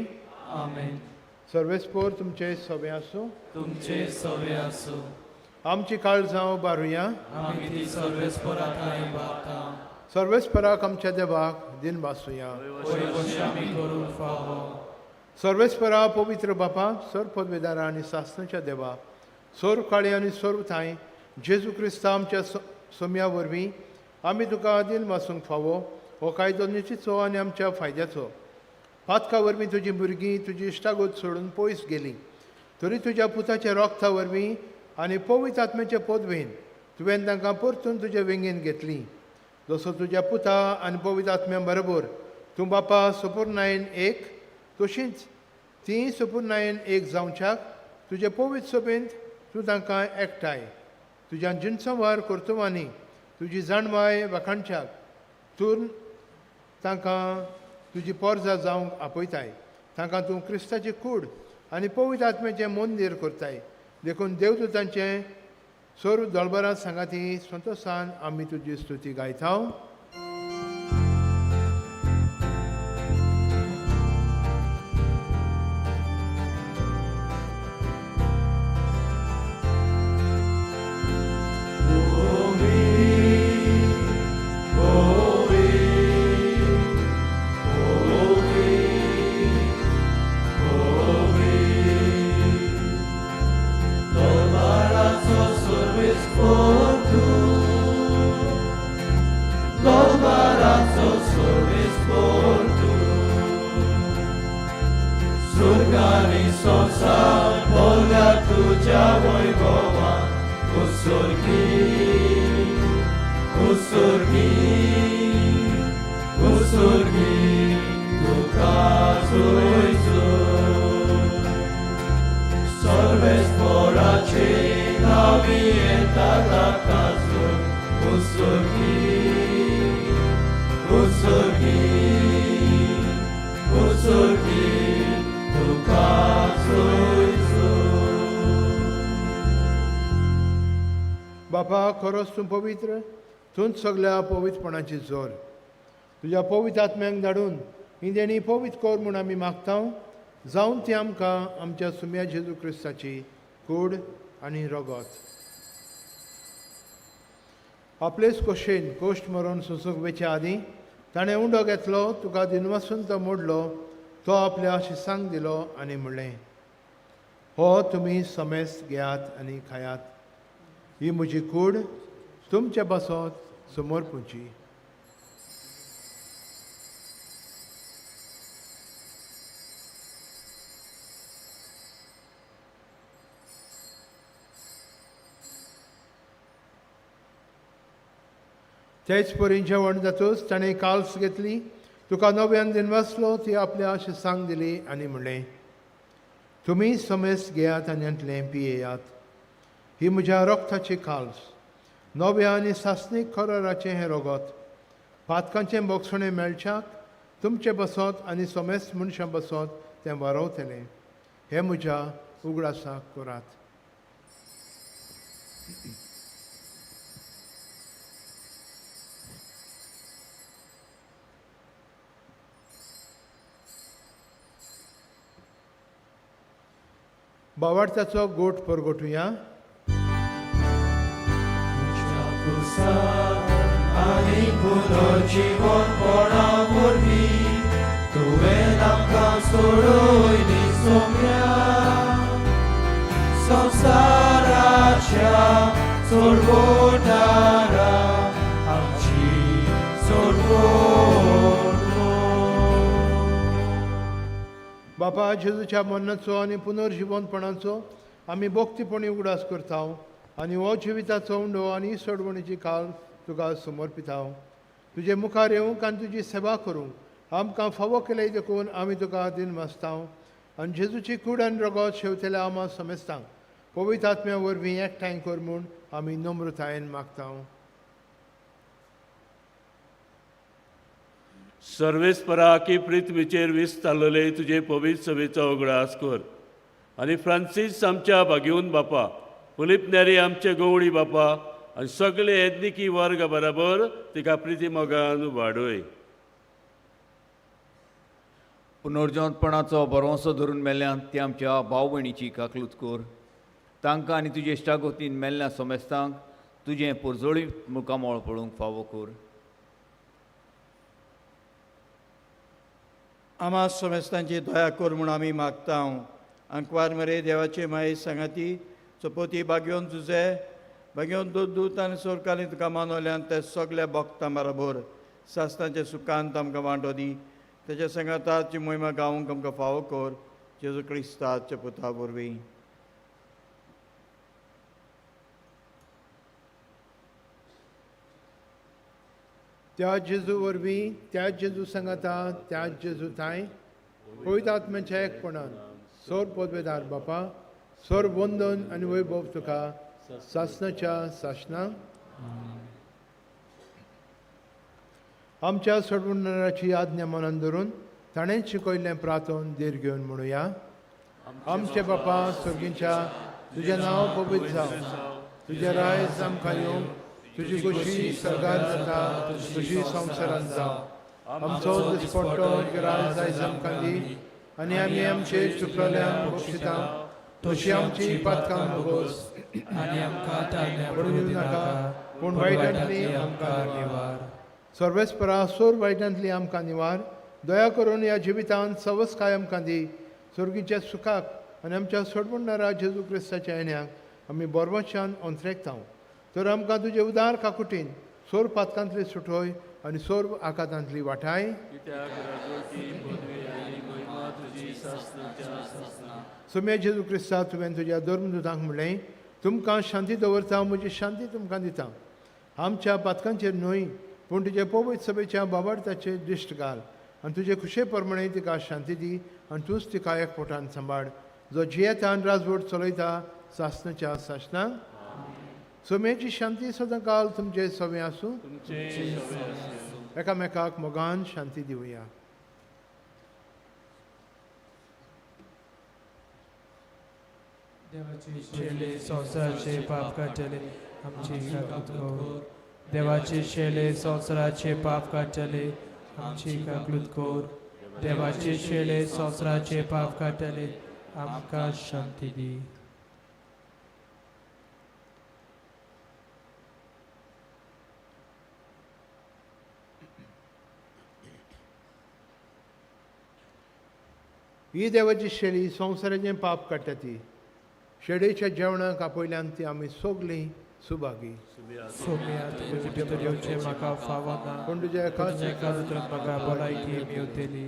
G: आमेन.
E: सर्वेस्पोर तुमचे सवे आसूं.
G: तुमचे सवे आसूं.
E: आमची काळजां बारुया.
G: आमी ती सर्वेस्पराक इबाडटा.
E: सर्वेस्पराक आमच्या देवाक दिन वासुया.
G: पय कशें आमी करूंक फावो.
E: सर्वेस्परा पवित्र बापा, सर पदवेदारा आनी सासणाच्या देवा, सोर काळी आनी सोर थाय जेजू क्रिस्ता आमच्या सोम्या वरवीं आमी तुका दिल मासूंक फावो हो कायदो निचिचो आनी आमच्या फायद्याचो. पातका वरवीं तुजी भुरगीं तुजी इश्टागोत सोडून पयस गेलीं, तरी तुज्या पुताच्या रोगता वरवीं आनी पवित्र आत्म्याचे पदवेन तुवें तांकां परतून तुजे वेंगेन घेतलीं. जसो तुज्या पुता आनी पवित्र आत्म्या बरोबर तूं बापा सुपूर्णायेन एक, तशींच तीं सुपूर्णायेन एक जावच्याक तुजे पवित्र सभेंत तूं तांकां एकठांय तुज्या जिणसंवार कर्तुवांनी तुजी जाणवाय वाखाणच्याक तूं तांकां तुजी पोरजां जावंक आपयताय. तांकां तूं क्रिस्ताची कूड आनी पवित्र आत्म्याचें मंदीर करताय. देखून देवदूतांचें सोर दळबरां सांगाती संतोशान आमी तुजी स्तुती गायता. बापा, खरोच तूं पवित्र, तूंच सगळ्या पवित्रपणाची जोर. तुज्या पवित्र आत्म्यांक धाडून ही देणी पवित्र कोर म्हूण आमी मागता. जावन ती आमकां आमच्या सुम्या जेजू क्रिस्ताची कूड आनी रगत. आपलेच कोशेन कोश्ट मरोन सुसूक वेच्या आदीं ताणें उंडो घेतलो, तुका दिनवासून तो मोडलो, तो आपल्या शिसांक दिलो आनी म्हणलें, हो तुमी समेस्त घेयात आनी खायात. ही म्हजी कूड तुमच्या बसत समोरपुची. तेच परी जेवण जातूच ताणें काल्स घेतली, तुका नव्यान दिनवासलो, ती आपल्या शिसांक दिली आनी म्हणलें, तुमी समेस्त घेयात आनी यांतलें पियेयात. ही म्हज्या रोगताची काल्स, नव्या आनी सासणीक खराराचें हें रगत. पातकांचें बोगसणें मेळच्याक तुमचे बसत आनी समेस्त मनशां बसत तें वारवतलें. हें म्हज्या उगडासाक करात. बावार्थाचो गोठ परगोटुया.
G: आनी पुनर्जीवनपणा वरवीं तुवें आमकां सोडयली सोम्या संवसाराच्या सोडवोटारा आमची सोडवोट.
E: बापा, जेजूच्या मरणाचो आनी पुनर्जीवनपणाचो आमी भोक्तीपणी उगडास करता आनी हो जिविताचो उंडो आनी सोडवणीची काल तुका समर्पिता. तुजे मुखार येवंक आनी तुजी सेवा करूंक आमकां फावो केले देखून आमी तुका दिन मागता. आनी जेजूची कूड आनी रगत शेवतेल्या आमा समेस्तांक पवित्र आत्म्या वरवीं एकठांय कर म्हूण आमी नम्रतायेन मागता.
D: सर्वेस्परा की पृथ्वीचेर विस्तारलेले तुजे पवित्र सभेचो उगडास कर. आनी फ्रांसीस आमच्या भाग्यवन बापा, फिलिप नेरी आमचे गवळी बापा आनी सगळे एथनिकी वर्ग बरोबर तिका प्रिती मोगान वाडय.
I: पुनर्जीवनपणाचो बरोसो धरून मेल्ल्यान ती आमच्या भाव भयणीची काकलूत कर. तांकां आनी तुजे इश्टागोतीन मेल्ल्या समेस्तांक तुजें पुरजोळीत मुखामोळ पळोवंक फावो कर.
J: आम्हा समेस्तांची दया कर म्हूण आमी मागता अंकवार मरे देवाचे माये सांगाती चपोती बागयोन तुजे बागयोन दूत आनी सोरकाली तुका मानवल्यान ते सगल्या भक्तां बरोबर सासतांचे सुखांत आमकां वांटो दी तेच्या संगाताची मोहिमा गावूंक आमकां फावो कर जेजू क्रिस्ताच्या पुता वरवीं
E: त्या जेजू वरवीं त्या जेजू सांगाता त्या जेजू ताय पवित्र आत्म्याच्या एकपणान सोर पदवेदार बापा सोर वंदन आनी वैभव तुका सासणाच्या सासणां आमच्या सोडवणाराची आज्ञा मनान धरून ताणें शिकयल्लें प्रार्थन देर घेवन म्हणुया आमचे बापा सर्गींच्या तुजें नांव पवित्र जावं तुजें रायज आमकां येवं तुजी खुशी सर्गांत जाता तुजी संवसारांत जावं आमचो दिसपट्टो गिराय आयज आमकां दी आनी आमी आमचे चुकलोल्यांक बक्षिता तशी आमची पातकां नगोस
G: आनी आमकां तारण्या
E: पडूं
G: पडूं
E: नाका
G: दिनाका
E: पूण वायटांतली आमकां निवार सर्वेस्परा सोर वायटांतली आमकां निवार दया करून ह्या जिवितांत सवस काय आमकां दी सर्गीच्या सुखाक आनी आमच्या सोडवणारा जेजू क्रिस्ताच्या येण्याक आमी बोरवच्यान अंतरेकतांव तर आमकां तुजे उदार काकुटीन सोर पातकांतली सुटोय आनी सोर आकांतांतली वाटाय सुमे जेजू क्रिस्ता तुवें तुज्या धर्मदुतांक म्हणलें तुमकां शांती दवरता म्हजी शांती तुमकां दिता आमच्या पातकांचेर न्हय पूण तुजे पवित्र सभेच्या बाबार्थाचे दिश्ट घाल आनी तुजे खुशे प्रमाणे तिका शांती दी आनी तूंच तिका एकपोटान सांबाळ जो जियेता आनी राजवट चलयता सासणाच्या सासणां सोमेची शांती सदां काल तुमचे सवे आसूं एकामेकाक मोगान शांती दिवया
G: देवाचे शेले संवसाराचे पाप काडटले आमची काकूत कोर देवाचे शेले संवसाराचे पाप काडटले आमची काकूत कोर देवाचे शेले संवसाराचे पाप काडटले आमकां शांती दी
E: ही देवाची शेळी संवसाराचें पाप काडटा ती शेळेच्या जेवणाक आपयल्यान ती आमी सगलीं सुभागी
G: सोम्यात तुजे भितर येवचें म्हाका फावो ना
E: पूण तुज्या एकाच
G: म्हाका भलायकी मेवतली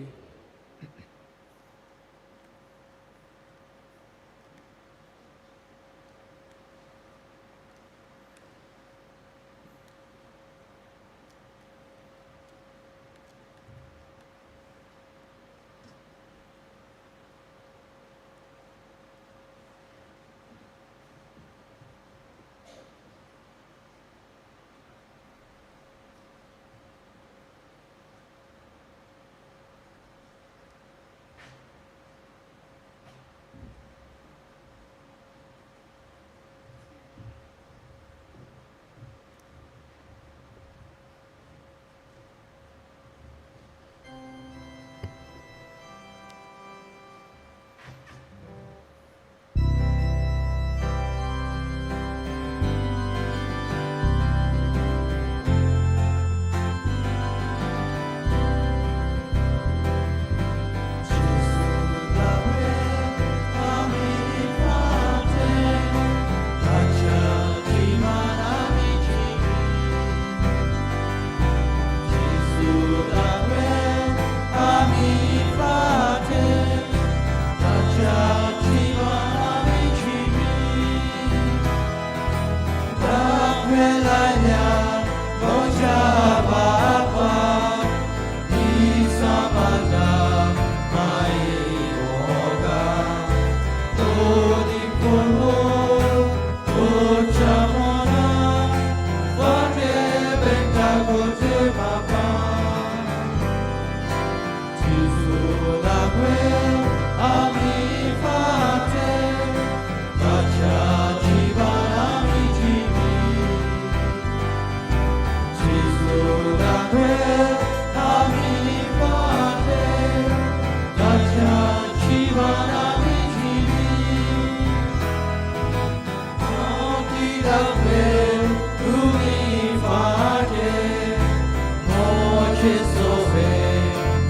G: Che sove,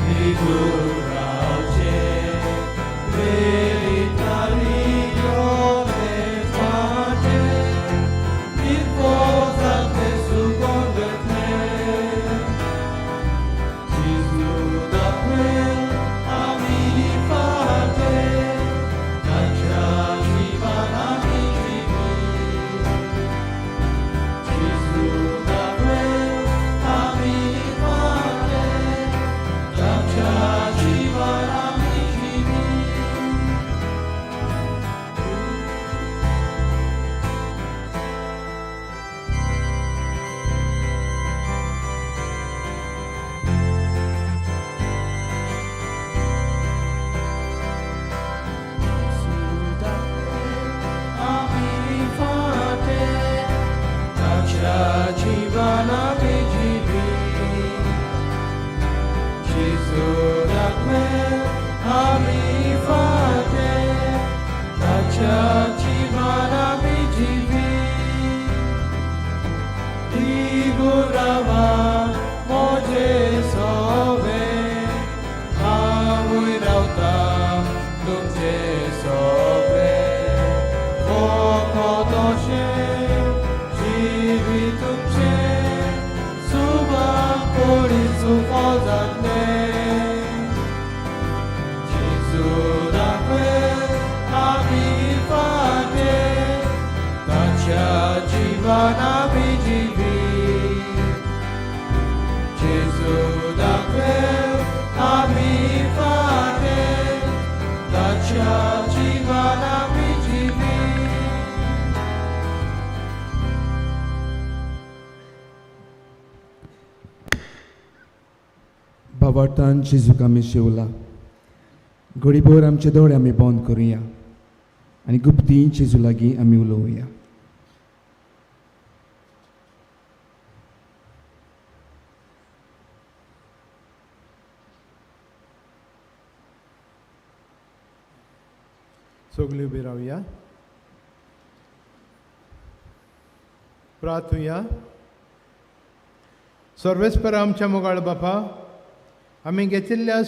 G: figura आग्नेल आमी फाटे ताच्या जिवान आमी जिवी ती गुरावा मोजे सोवे हांवूय रावता तुमचे सोवे वोको तोशें जिवी तुमचे सुवाक कोडी सुफो जातले जेजू दाखवेल आमी फाटे ताच्या जिवान आमी जिवी जेजू दाखवेल आमी फाटे ताच्या जिवान आमी जिवी
K: भावार्थान जेजूक आमी शिवला घडीभर आमचे दोळे आमी बंद करुया आनी गुप्ती जेजू लागीं आमी उलोवया.
E: सगळीं उबी रावया. प्रार्थुया. सर्वेस्पर आमच्या मोगाळ बापा, आमी घेतिल्ल्या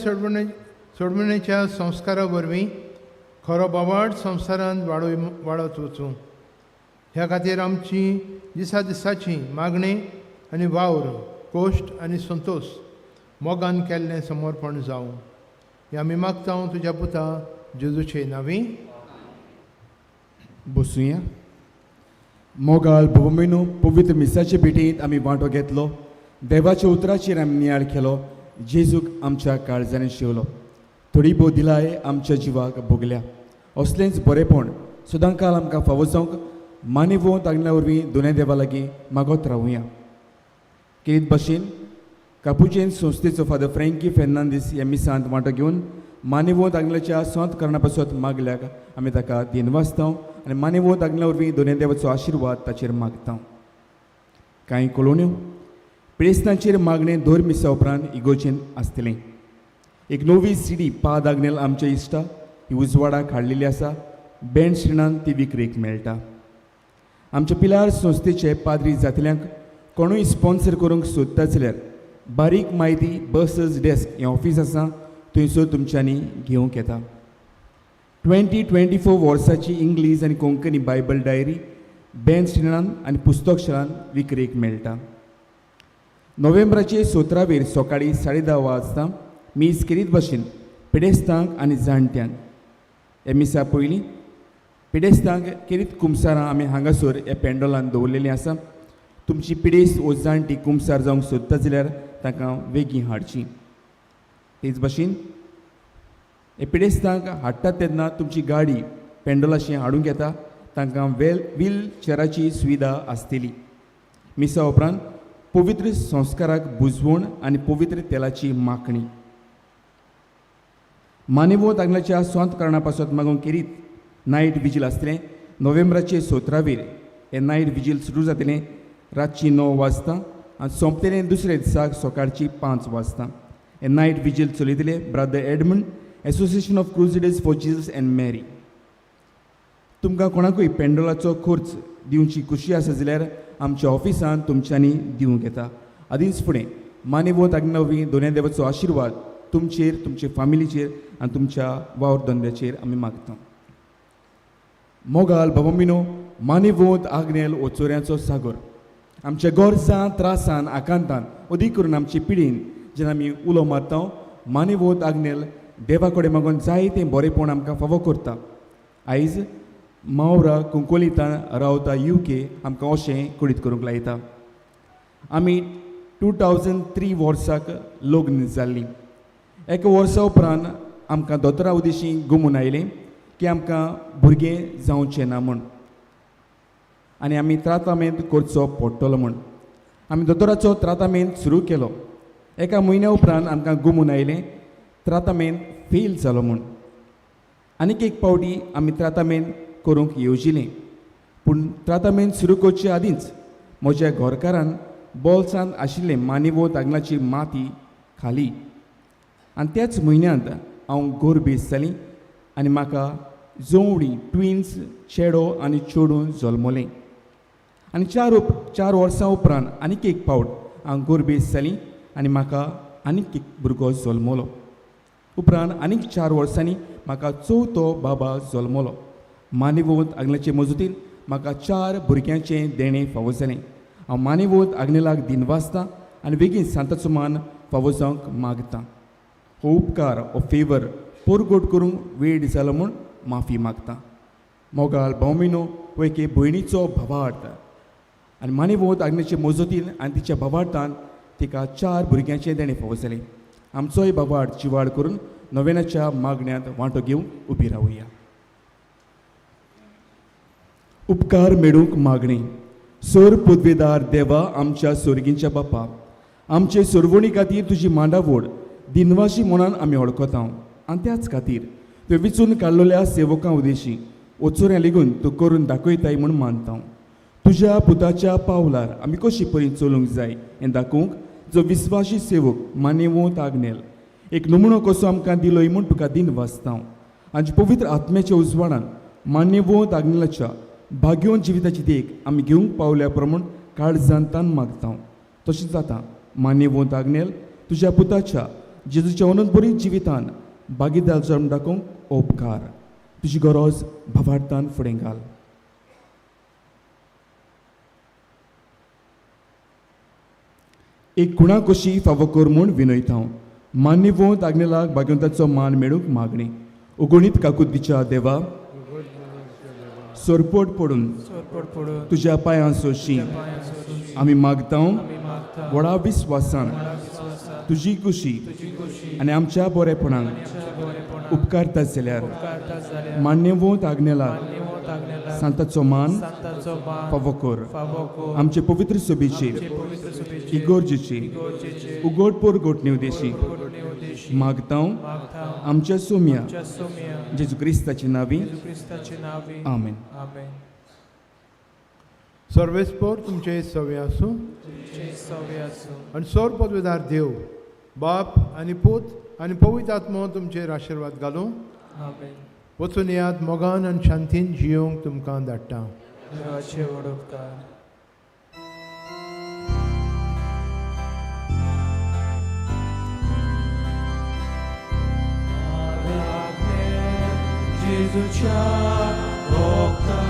E: सोडमणेच्या संस्कारा वरवीं खरो बोवाळ संवसारांत वाडत वचूं. ह्या खातीर आमची दिसा दिसाची मागणी आनी वावर कोश्ट आनी संतोश मोगान केल्लें समर्पण जावं. हें आमी मागता तुज्या पुता जेजूचे नांवी.
K: बसूया. मोगाळ भोवमेनू पवित्र मिसाचे भेटेंत आमी वांटो घेतलो. देवाच्या उतराचेर आमी नियाळ केलो. जेजूक आमच्या काळजांनी शिवलो. थोडी भोव दिलाय आमच्या जिवाक भोगल्या. असलेंच बरेपण सदांकाळ आमकां फावो जावंक मानेवंत आग्नेला वरवीं दोनूय देवा लागीं मागत रावुया. केद भाशेन कापुचेन संस्थेचो फादर फ्रँकी फेर्नांदीस ह्या मिसांत वांटो घेवन मानेवंत आग्नेलाच्या संत कर्णा पासत मागल्याक आमी ताका दिनवासता आनी मानेवंत आग्नेला वरवीं दोनूय देवाचो आशिर्वाद ताचेर मागता. कांय कॉलोन्यो प्रेस्तांचेर मागणें दर मिसा उपरांत इगोर्जेन आसतलें. एक नवी सीडी पाद आग्नेल आमच्या इश्टा ही उजवाडाक हाडलेली आसा. बँड श्रेणांत ती विक्रेक मेळटा. आमच्या पिलार संस्थेचे पाद्री जातल्यांक कोणूय स्पॉन्सर करूंक सोदता जाल्यार बारीक म्हायती बसस डेस्क हें ऑफीस आसा थंयसर तुमच्यांनी घेवंक येता. 2024 वर्साची इंग्लीश आनी कोंकणी बायबल डायरी बँड श्रेणांत आनी पुस्तकशाळांत विक्रेक मेळटा. नोव्हेंबराचे 17 सकाळीं 10:30 वाजता मीस केरीत भाशेन पिडेस्तांक आनी जाणट्यांक हे मिसा पयलीं पिडेस्तांक केरीत कुमसारां आमी हांगासर ह्या पेंडोलान दवरलेलीं आसा. तुमची पिडेस्त वो जाणटी कुमसार जावंक सोदता जाल्यार ताका वेगीं हाडची. तेच भाशेन हे पिडेस्तांक हाडटात तेन्ना तुमची गाडी पेंडोलाशी हाडूंक येता. तांकां व्हील चेअराची सुविधा आसतली. मिसा उपरांत पवित्र संस्काराक बुजवण आनी पवित्र तेलाची माखणी. मानेवंत आग्नेलाच्या संत कर्णा पासत मागून केरीत नायट विजील आसतलें. नोव्हेंबराचे 17 हे नायट विजील सुरू जातलें रातची 9 वाजता आनी सोंपतलें दुसऱ्या दिसाक सकाळची 5 वाजता. हे नायट विजील चलयतले brother Edmund association of crusaders for Jesus and Mary. तुमकां कोणाकूय पेंडोलाचो खर्च दिवची खुशी आसा जाल्यार आमच्या ऑफिसांत तुमच्यांनी दिवंक येता. आदींच फुडें मानेवंत आग्नेला वरवीं दोनूय देवाचो आशिर्वाद तुमचेर, तुमचे फामिलीचेर आनी तुमच्या वावर धंद्याचेर आमी मागता. मोगाल बाबमिनो मानेवंत आग्नेल ओचोऱ्यांचो सागर आमच्या गोरजां त्रासान आकांतान अदीक करून आमचे पिडीन जेन्ना आमी उलो मारता मानेवंत आग्नेल देवा कडेन मागून जायतें बरेपण आमकां फावो करता. आयज मावरा कुंकोलितान रावता UK आमकां अशें कुडीत करूंक लायता. आमी 2003 वर्साक लग्न जाल्लीं. एका वर्सा उपरांत आमकां दोतोरा उदेशी घुमून आयलें की आमकां भुरगें जावचें ना म्हूण आनी आमी ट्रातामेंट करचो पडटलो म्हूण. आमी दोतोराचो ट्रातामेंट सुरू केलो. एका म्हयन्या उपरांत आमकां घुमून आयलें ट्रातामेंट फेल जालो म्हूण. आनीक एक पावटी आमी ट्रातामेंट करूंक येवजिलें पूण ट्रातामेंट सुरू करचे आदींच म्हज्या घरकारान बॉल्सांत आशिल्लें मानेवंत आग्नेलाची माती खाली आनी त्याच म्हयन्यांत हांव गोरबेज जालीं आनी म्हाका जोवळीं ट्विन्स चेडो आनी चेडूं जल्मलें. आनी चार वर्सां उपरांत आनीक एक फावट हांव गोरबेज जालीं आनी म्हाका आनीक एक भुरगो जल्मलो. उपरांत आनीक 4 वर्सांनी म्हाका चवथो बाबा जल्मलो. मानेवंत आग्नेलाचे मजतीन म्हाका 4 भुरग्यांचें देणें फावो जालें. हांव मानेवंत आग्नेलाक दिनवासतां आनी बेगीन सांताचो मान फावो जावंक मागतां. हो उपकार हो फेवर पोरगोट करूंक वेळ जालो म्हूण माफी मागतां. मोगाल भावमिनो हो एके भयणीचो भावार्थ आनी मानेवंत आग्नेचे मजतीन आनी तिच्या भावार्थान तिका 4 भुरग्यांचें देणें फावो जालें. आमचोय भावार्थ चिवाड करून नोवेनाच्या मागण्यांत वांटो घेवंक उबी रावुया. उपकार मेळूंक मागणी. सोर पदवेदार देवा आमच्या सोर्गींच्या बापा, आमचे सोरवणी खातीर तुजी मांडावळ दिनवाशी मनान आमी वळखता आनी त्याच खातीर त्यो विचून काडलेल्या सेवकां उदेशी वचोऱ्या लेगून तूं करून दाखयताय म्हूण मानता. तुज्या पुताच्या पावलार आमी कशी परी चलूंक जाय हें दाखोवंक जो विस्वासी सेवक मानेवंत आग्नेल एक नमुनो कसो आमकां दिलोय म्हूण तुका दिनवासता. आनी पवित्र आत्म्याच्या उजवाडान मानेवंत आग्नेलाच्या भाग्यवंत जिविताची देख आमी घेवंक पावल्या प्रमाण काळजांतान मागता. तशें जाता मानेवंत आग्नेल तुज्या पुताच्या जेजूच्या अनंत जिवितान भागीदार जल्म दाखोवंक उपकार. तुजी गरज भावार्थान फुडें घाल. एक कुणा कशी फावो कर म्हूण विनयता. मान्यवंत आग्नेलाक भाग्यवंताचो मान मेळूंक मागणी. उगोणीत काकुद्दीच्या देवा सोरपोट पडून तुज्या पांयां सोशी आमी मागता. व्हडा विस्वासान तुजी कुशी आनी आमच्या बरेपणाक उपकारता जाल्यार मान्यवंत आग्नेलाक सांताचो मान फावो कर. आमचे पवित्र सभेचेर इगोर्जेची उगोड पोरगोटणी उदेशी मागता. आमच्या सोम्या जेजू क्रिस्ताची नावी आमेन.
E: सर्वेस्पोर तुमचे सवे आसूं आनी सोर पदवेदार देव बाप आनी पूत आनी पवित्र आत्मो तुमचेर आशिर्वाद घालूं. वचून याद मोगान आनी शांतीन जियोंक तुमकां धाडटा.
G: जेजूच्या भोगतां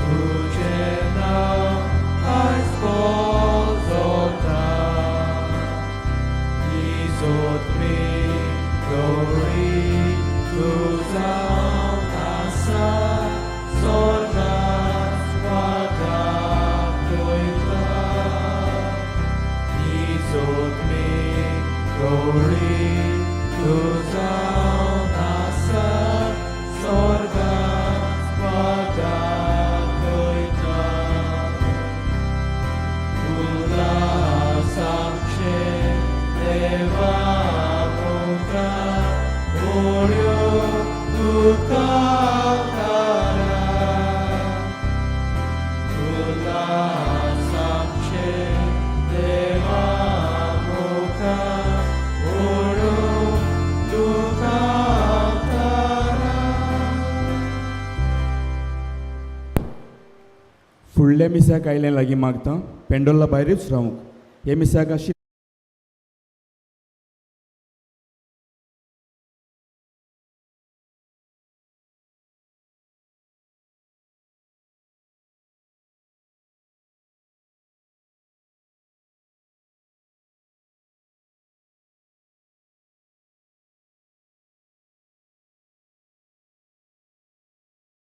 G: तुजें नांव आयज पोजोता. इजोत मी गौरी तूं जावन आसा स्वर्गांत स्वागत वयता. इजोत मी गौरी तूं जावन आसा स्वर्गांत स्वागत वयता. उदास आमचें देवा मुखार ओळ्यो तुका तारा. उदास आमचें देवा मुखार ओळ्यो तुका तारा.
K: फुडल्या मिसाक आयल्या लागीं मागता पेंडोला भायरूच रावंक. हे मिसाक